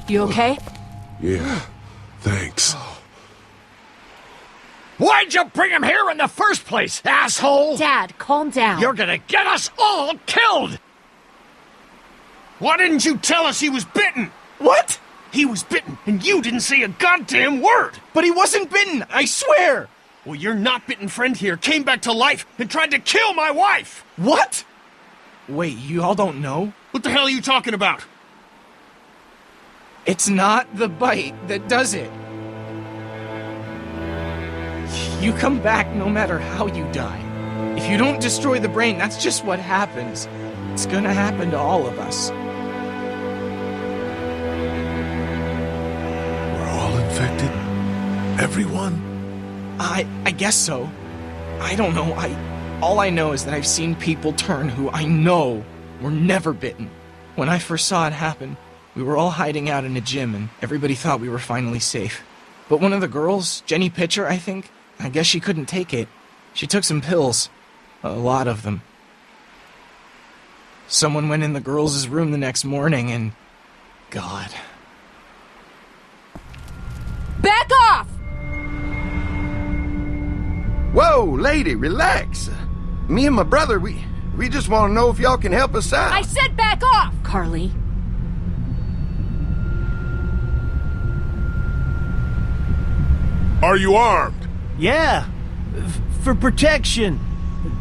You okay? Yeah, thanks. Why'd you bring him here in the first place, asshole? Dad, calm down. You're gonna get us all killed! Why didn't you tell us he was bitten? What? He was bitten, and you didn't say a goddamn word! But he wasn't bitten, I swear! Well, your not-bitten friend here came back to life and tried to kill my wife! What? Wait, you all don't know? What the hell are you talking about? It's not the bite that does it. You come back no matter how you die. If you don't destroy the brain, that's just what happens. It's gonna happen to all of us. We're all infected? Everyone? I guess so. I don't know. All I know is that I've seen people turn who I know were never bitten. When I first saw it happen, we were all hiding out in a gym and everybody thought we were finally safe. But one of the girls, Jenny Pitcher, I think, I guess she couldn't take it. She took some pills. A lot of them. Someone went in the girls' room the next morning and... God. Back off! Whoa, lady, relax. Me and my brother, we just want to know if y'all can help us out. I said back off! Carly. Are you armed? Yeah, for protection.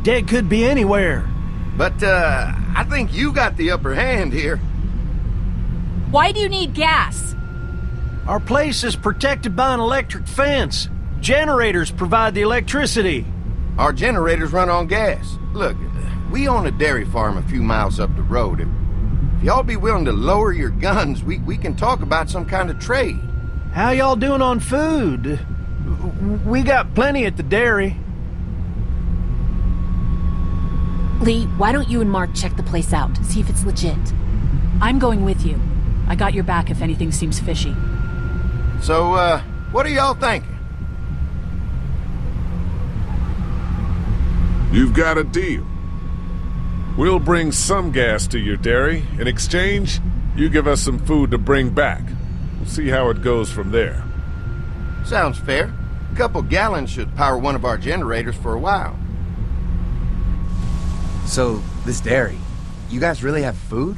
Dead could be anywhere. But, I think you got the upper hand here. Why do you need gas? Our place is protected by an electric fence. Generators provide the electricity. Our generators run on gas. Look, we own a dairy farm a few miles up the road. If y'all be willing to lower your guns, we can talk about some kind of trade. How y'all doing on food? We got plenty at the dairy. Lee, why don't you and Mark check the place out, see if it's legit? I'm going with you. I got your back if anything seems fishy. So, what are y'all thinking? You've got a deal. We'll bring some gas to your dairy. In exchange, you give us some food to bring back. We'll see how it goes from there. Sounds fair. A couple gallons should power one of our generators for a while. So, this dairy, you guys really have food?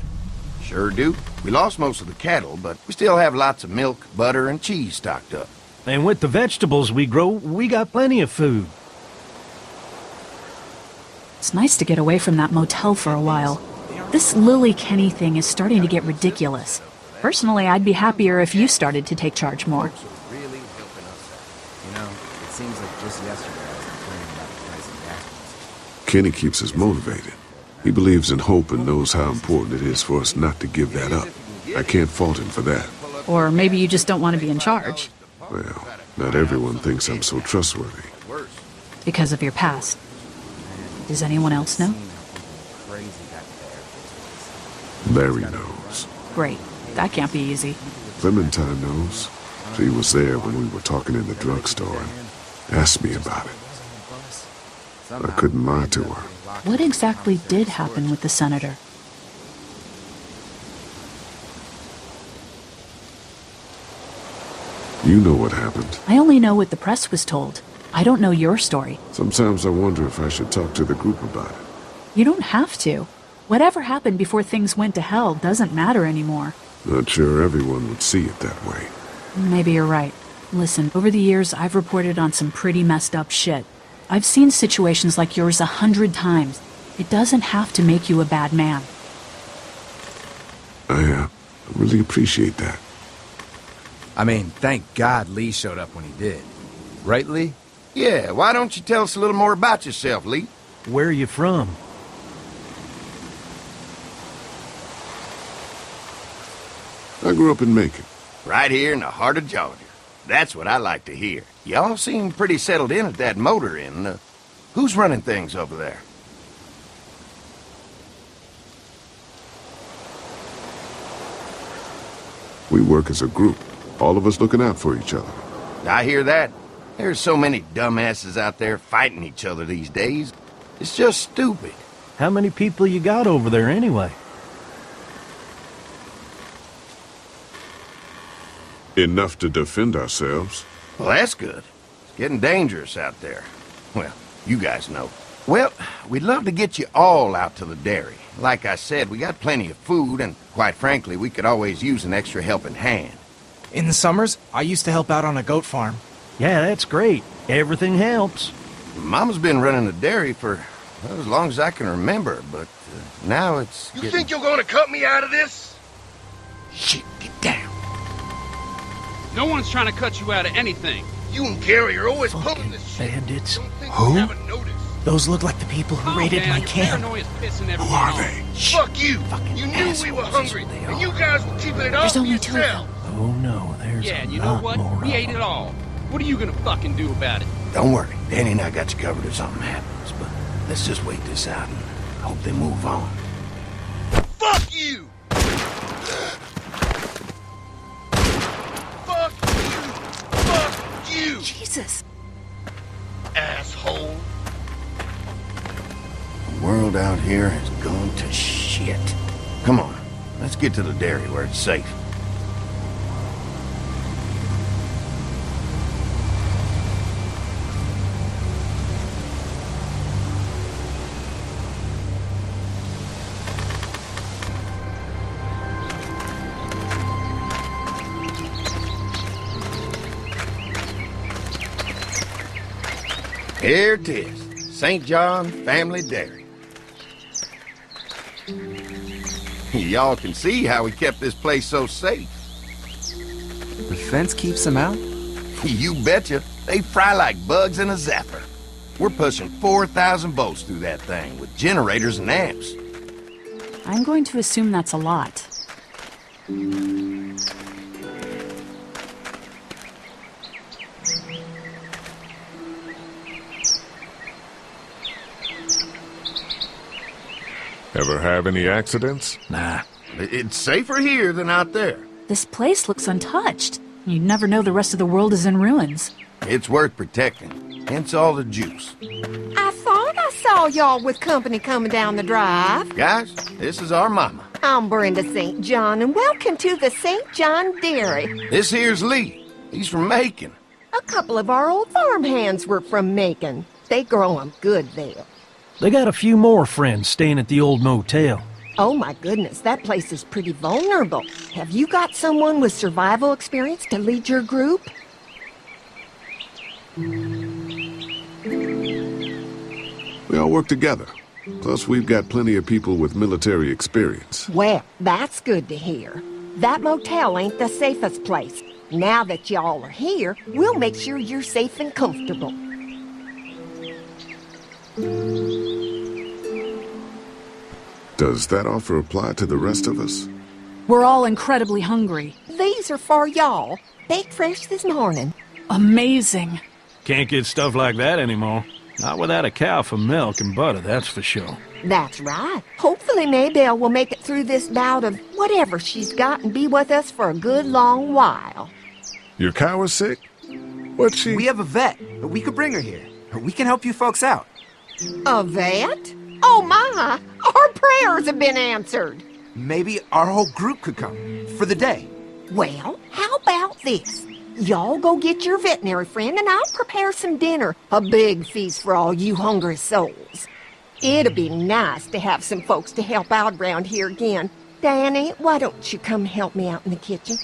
Sure do. We lost most of the cattle, but we still have lots of milk, butter, and cheese stocked up. And with the vegetables we grow, we got plenty of food. It's nice to get away from that motel for a while. This Lily Kenny thing is starting to get ridiculous. Personally, I'd be happier if you started to take charge more. Really helping us out. You know, it seems like just yesterday I was complaining about the price of gas. Kenny keeps us motivated. He believes in hope and knows how important it is for us not to give that up. I can't fault him for that. Or maybe you just don't want to be in charge. Well, not everyone thinks I'm so trustworthy. Because of your past. Does anyone else know? Larry knows. Great. That can't be easy. Clementine knows. She was there when we were talking in the drugstore and asked me about it. I couldn't lie to her. What exactly did happen with the senator? You know what happened. I only know what the press was told. I don't know your story. Sometimes I wonder if I should talk to the group about it. You don't have to. Whatever happened before things went to hell doesn't matter anymore. Not sure everyone would see it that way. Maybe you're right. Listen, over the years, I've reported on some pretty messed up shit. I've seen situations like yours 100 times. It doesn't have to make you a bad man. I really appreciate that. I mean, thank God Lee showed up when he did. Right, Lee? Yeah, why don't you tell us a little more about yourself, Lee? Where are you from? I grew up in Macon. Right here in the heart of Georgia. That's what I like to hear. Y'all seem pretty settled in at that motor inn. Who's running things over there? We work as a group, all of us looking out for each other. I hear that. There's so many dumbasses out there fighting each other these days. It's just stupid. How many people you got over there anyway? Enough to defend ourselves. Well, that's good. It's getting dangerous out there. Well, you guys know. Well, we'd love to get you all out to the dairy. Like I said, we got plenty of food, and quite frankly, we could always use an extra helping hand. In the summers, I used to help out on a goat farm. Yeah, that's great. Everything helps. Mama's been running the dairy for well, as long as I can remember, but now it's You think you're gonna cut me out of this? Shit, get down. No one's trying to cut you out of anything. You and Gary are always pulling Fucking this shit. bandits. Don't think Who? we haven't noticed. Those look like the people who raided my your camp. paranoia's pissing everyone off. Fuck you! Fucking You knew we were assholes, hungry, they and are. you guys were keeping it all There's for only two of yourself. them. Oh no, there's Yeah, a and you know lot what? more We of ate it them. all. What are you gonna fucking do about it? Don't worry, Danny and I got you covered if something happens, but let's just wait this out and hope they move on. Fuck you! Fuck you! Fuck you! Jesus. Asshole! The world out here has gone to shit. Come on, let's get to the dairy where it's safe. Here it is, St. John Family Dairy. Y'all can see how we kept this place so safe. The fence keeps them out? You betcha. They fry like bugs in a zapper. We're pushing 4,000 volts through that thing with generators and amps. I'm going to assume that's a lot. Ever have any accidents? Nah. It's safer here than out there. This place looks untouched. You'd never know the rest of the world is in ruins. It's worth protecting, hence all the juice. I thought I saw y'all with company coming down the drive. Guys, this is our mama. I'm Brenda St. John, and welcome to the St. John Dairy. This here's Lee. He's from Macon. A couple of our old farmhands were from Macon. They grow 'em good there. They got a few more friends staying at the old motel. Oh my goodness, that place is pretty vulnerable. Have you got someone with survival experience to lead your group? We all work together. Plus, we've got plenty of people with military experience. Well, that's good to hear. That motel ain't the safest place. Now that y'all are here, we'll make sure you're safe and comfortable. Does that offer apply to the rest of us? We're all incredibly hungry. These are for y'all. Baked fresh this morning. Amazing. Can't get stuff like that anymore. Not without a cow for milk and butter, that's for sure. That's right. Hopefully Maybelle will make it through this bout of whatever she's got and be with us for a good long while. Your cow is sick? What's she? We have a vet, but we could bring her here. We can help you folks out. A vet? Oh my! Our prayers have been answered. Maybe our whole group could come for the day. Well, how about this? Y'all go get your veterinary friend and I'll prepare some dinner. A big feast for all you hungry souls. It'd be nice to have some folks to help out around here again. Danny, why don't you come help me out in the kitchen?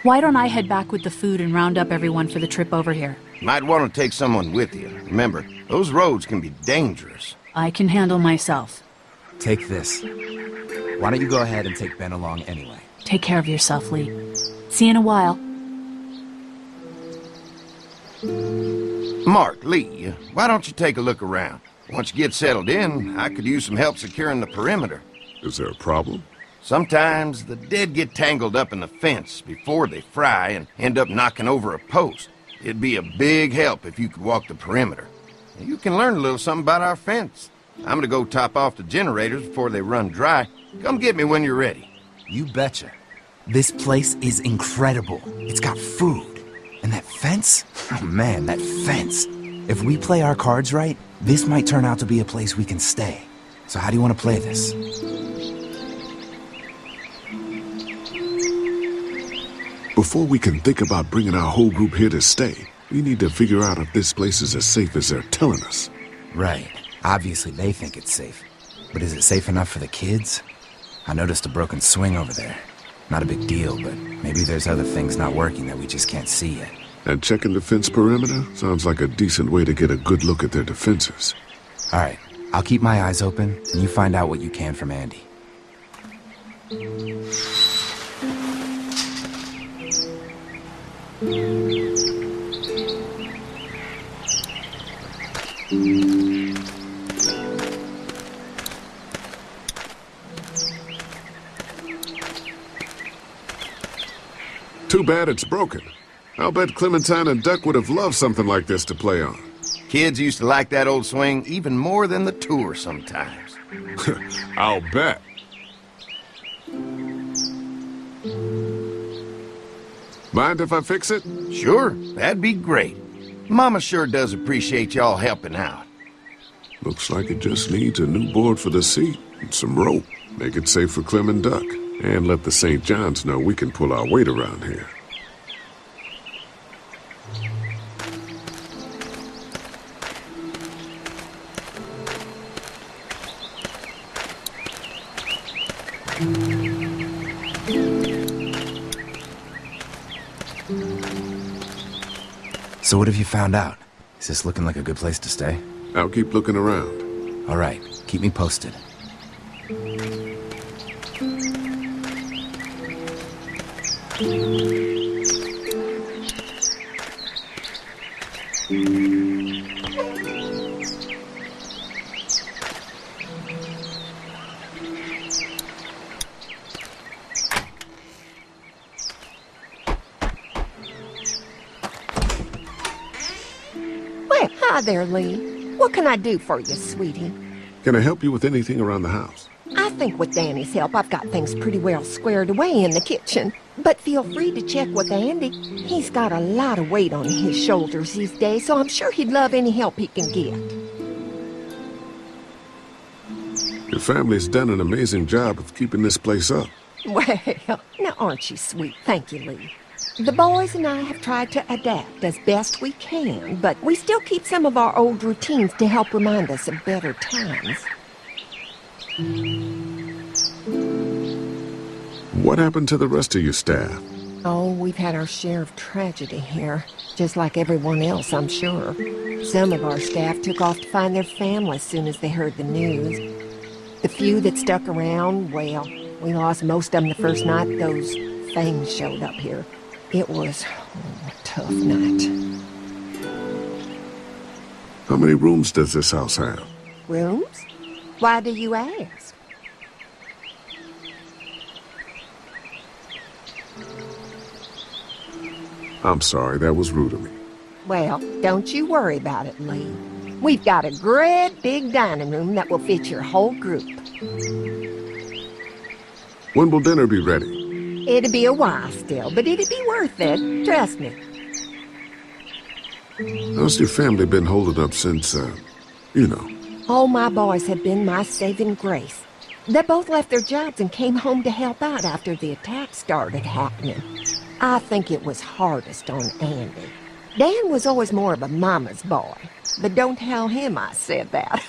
Why don't I head back with the food and round up everyone for the trip over here? Might want to take someone with you. Remember, those roads can be dangerous. I can handle myself. Take this. Why don't you go ahead and take Ben along anyway? Take care of yourself, Lee. See you in a while. Mark, Lee, why don't you take a look around? Once you get settled in, I could use some help securing the perimeter. Is there a problem? Sometimes the dead get tangled up in the fence before they fry and end up knocking over a post. It'd be a big help if you could walk the perimeter. You can learn a little something about our fence. I'm gonna go top off the generators before they run dry. Come get me when you're ready. You betcha. This place is incredible. It's got food. And that fence? Oh man, that fence. If we play our cards right, this might turn out to be a place we can stay. So how do you want to play this? Before we can think about bringing our whole group here to stay, we need to figure out if this place is as safe as they're telling us. Right. Obviously they think it's safe. But is it safe enough for the kids? I noticed a broken swing over there. Not a big deal, but maybe there's other things not working that we just can't see yet. And checking the fence perimeter sounds like a decent way to get a good look at their defenses. All right. I'll keep my eyes open, and you find out what you can from Andy. Too bad it's broken. I'll bet Clementine and Duck would have loved something like this to play on. Kids used to like that old swing even more than the tour sometimes. I'll bet. Mind if I fix it? Sure, that'd be great. Mama sure does appreciate y'all helping out. Looks like it just needs a new board for the seat and some rope. Make it safe for Clem and Duck. And let the St. John's know we can pull our weight around here. So what have you found out? Is this looking like a good place to stay? I'll keep looking around. All right, keep me posted. Well, hi there, Lee. What can I do for you, sweetie? Can I help you with anything around the house? I think with Danny's help, I've got things pretty well squared away in the kitchen. But feel free to check with Andy. He's got a lot of weight on his shoulders these days, so I'm sure he'd love any help he can get. Your family's done an amazing job of keeping this place up. Well, now aren't you sweet? Thank you, Lee. The boys and I have tried to adapt as best we can, but we still keep some of our old routines to help remind us of better times. What happened to the rest of your staff? Oh, we've had our share of tragedy here, just like everyone else, I'm sure. Some of our staff took off to find their families as soon as they heard the news. The few that stuck around, well, we lost most of them the first night those things showed up here. It was a tough night. How many rooms does this house have? Rooms? Why do you ask? I'm sorry, that was rude of me. Well, don't you worry about it, Lee. We've got a great big dining room that will fit your whole group. When will dinner be ready? It'll be a while still, but it'll be worth it. Trust me. How's your family been holding up since, All my boys have been my saving grace. They both left their jobs and came home to help out after the attack started happening. I think it was hardest on Andy. Dan was always more of a mama's boy, but don't tell him I said that.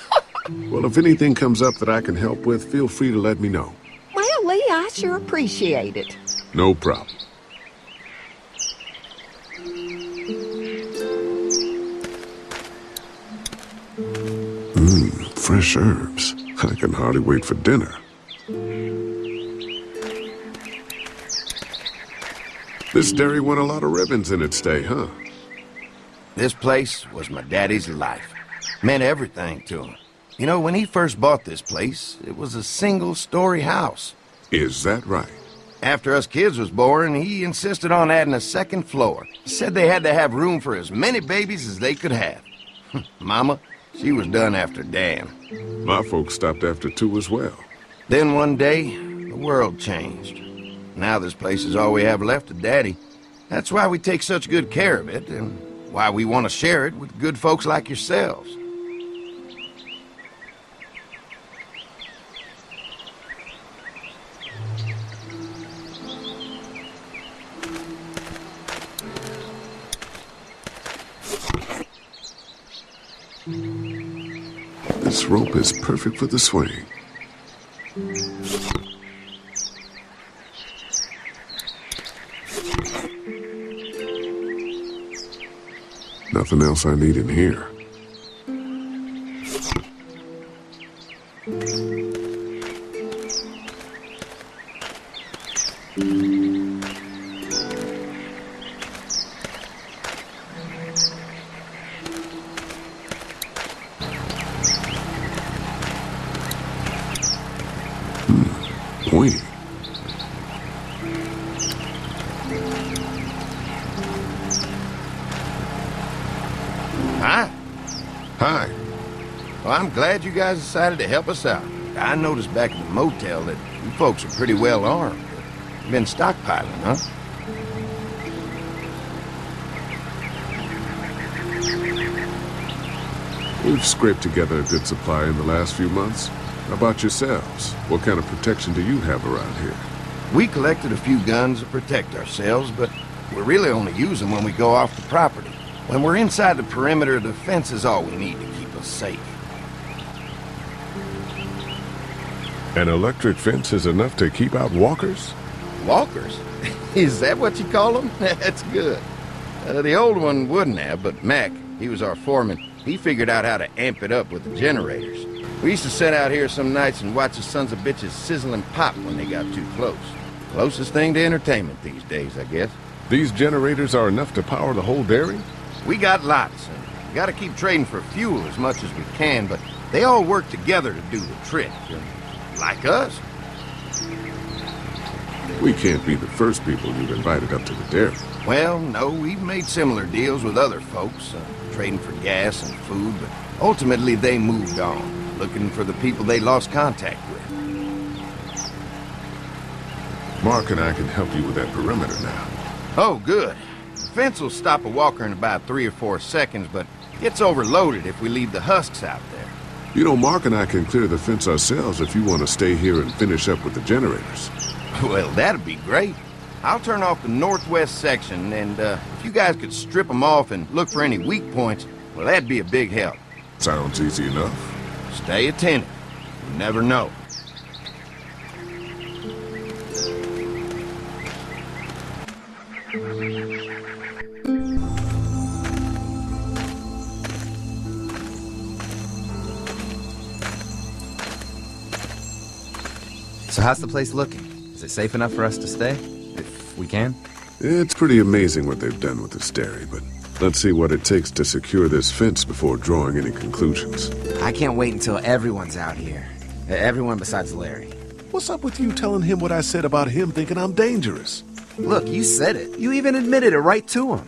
Well, if anything comes up that I can help with, feel free to let me know. Well, Lee, I sure appreciate it. No problem. Fresh herbs. I can hardly wait for dinner. This dairy won a lot of ribbons in its day, huh? This place was my daddy's life. Meant everything to him. You know, when he first bought this place, it was a single-story house. Is that right? After us kids was born, he insisted on adding a second floor. Said they had to have room for as many babies as they could have. Mama, she was done after Dan. My folks stopped after 2 as well. Then one day, the world changed. Now this place is all we have left of Daddy. That's why we take such good care of it, and why we want to share it with good folks like yourselves. This rope is perfect for the swing. Nothing else I need in here. Pointy. Hi. Hi. Well, I'm glad you guys decided to help us out. I noticed back at the motel that you folks are pretty well armed. Been stockpiling, huh? We've scraped together a good supply in the last few months. How about yourselves? What kind of protection do you have around here? We collected a few guns to protect ourselves, but we really only use them when we go off the property. When we're inside the perimeter, the fence is all we need to keep us safe. An electric fence is enough to keep out walkers? Walkers? Is that what you call them? That's good. The old one wouldn't have, but Mac, he was our foreman. He figured out how to amp it up with the generators. We used to sit out here some nights and watch the sons of bitches sizzle and pop when they got too close. Closest thing to entertainment these days, I guess. These generators are enough to power the whole dairy? We got lots, and we gotta keep trading for fuel as much as we can, but they all work together to do the trick. Like us. We can't be the first people you've invited up to the dairy. Well, no, we've made similar deals with other folks, trading for gas and food, but ultimately they moved on, looking for the people they lost contact with. Mark and I can help you with that perimeter now. Oh, good. The fence will stop a walker in about 3 or 4 seconds, but gets overloaded if we leave the husks out there. You know, Mark and I can clear the fence ourselves if you want to stay here and finish up with the generators. Well, that'd be great. I'll turn off the northwest section, and if you guys could strip them off and look for any weak points, well, that'd be a big help. Sounds easy enough. Stay attentive. You never know. So how's the place looking? Is it safe enough for us to stay? If we can? It's pretty amazing what they've done with this dairy, but let's see what it takes to secure this fence before drawing any conclusions. I can't wait until everyone's out here. Everyone besides Larry. What's up with you telling him what I said about him thinking I'm dangerous? Look, you said it. You even admitted it right to him.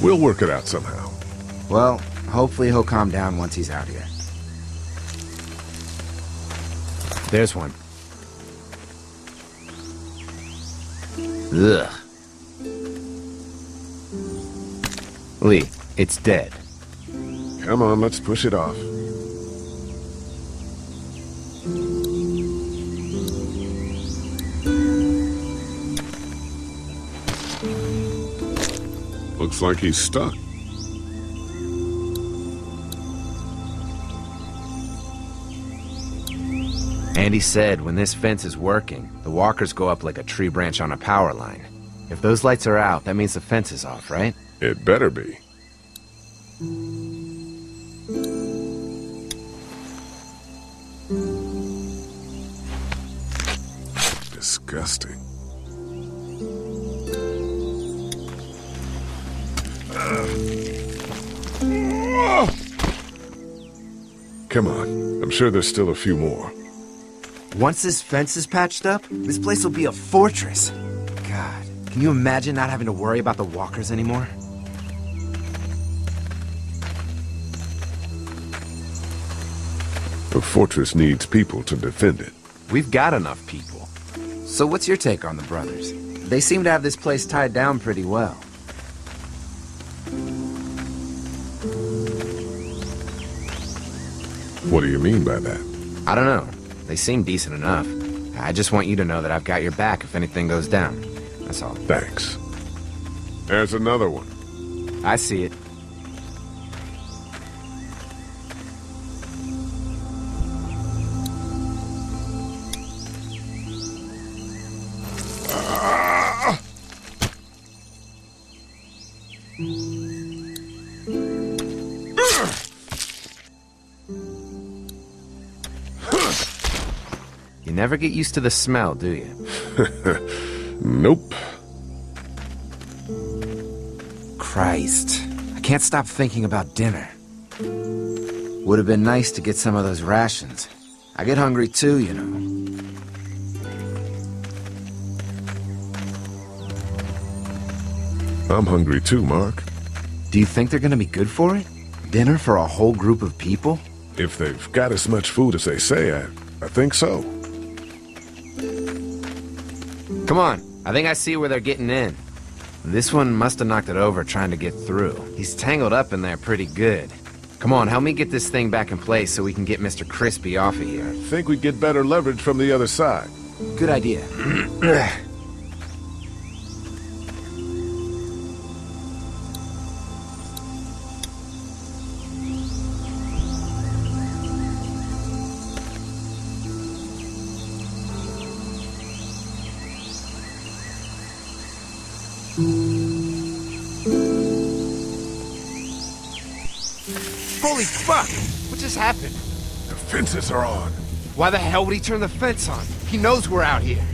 We'll work it out somehow. Well, hopefully he'll calm down once he's out here. There's one. Ugh. Lee, it's dead. Come on, let's push it off. Looks like he's stuck. Andy said when this fence is working, the walkers go up like a tree branch on a power line. If those lights are out, that means the fence is off, right? It better be. Disgusting. Come on. I'm sure there's still a few more. Once this fence is patched up, this place will be a fortress. God, can you imagine not having to worry about the walkers anymore? A fortress needs people to defend it. We've got enough people. So what's your take on the brothers? They seem to have this place tied down pretty well. What do you mean by that? I don't know. They seem decent enough. I just want you to know that I've got your back if anything goes down. That's all. Thanks. There's another one. I see it. You never get used to the smell, do you? Nope. Christ. I can't stop thinking about dinner. Would have been nice to get some of those rations. I get hungry too, you know. I'm hungry too, Mark. Do you think they're gonna be good for it? Dinner for a whole group of people? If they've got as much food as they say, I think so. Come on, I think I see where they're getting in. This one must have knocked it over trying to get through. He's tangled up in there pretty good. Come on, help me get this thing back in place so we can get Mr. Crispy off of here. I think we'd get better leverage from the other side. Good idea. Holy fuck! What just happened? The fences are on. Why the hell would he turn the fence on? He knows we're out here.